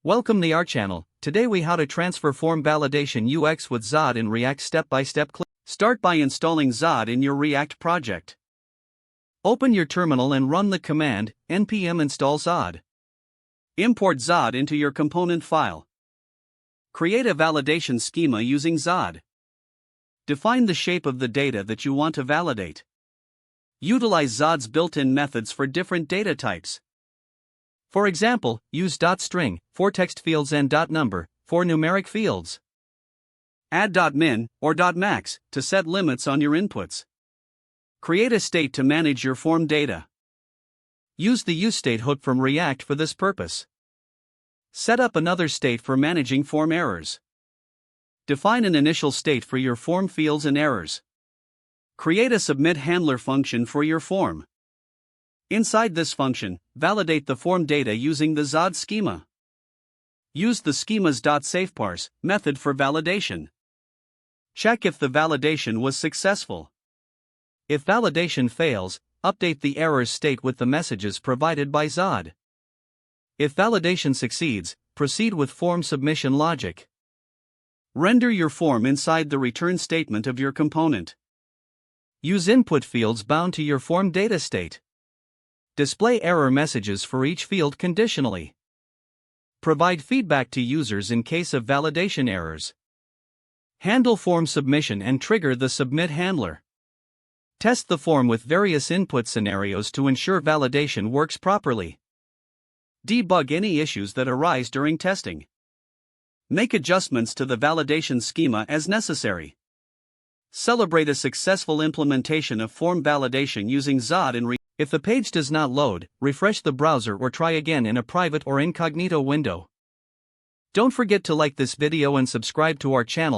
Welcome to our channel. Today we how to transfer form validation UX with Zod in React step-by-step. Start by installing Zod in your React project. Open your terminal and run the command npm install Zod. Import Zod into your component file. Create a validation schema using Zod. Define the shape of the data that you want to validate. Utilize Zod's built-in methods for different data types. For example, use .string for text fields and .number for numeric fields. Add .min or .max to set limits on your inputs. Create a state to manage your form data. Use the useState hook from React for this purpose. Set up another state for managing form errors. Define an initial state for your form fields and errors. Create a submit handler function for your form. Inside this function, validate the form data using the Zod schema. Use the schema's .safeParse method for validation. Check if the validation was successful. If validation fails, update the error state with the messages provided by Zod. If validation succeeds, proceed with form submission logic. Render your form inside the return statement of your component. Use input fields bound to your form data state. Display error messages for each field conditionally. Provide feedback to users in case of validation errors. Handle form submission and trigger the submit handler. Test the form with various input scenarios to ensure validation works properly. Debug any issues that arise during testing. Make adjustments to the validation schema as necessary. Celebrate a successful implementation of form validation using Zod in React. If the page does not load, refresh the browser or try again in a private or incognito window. Don't forget to like this video and subscribe to our channel.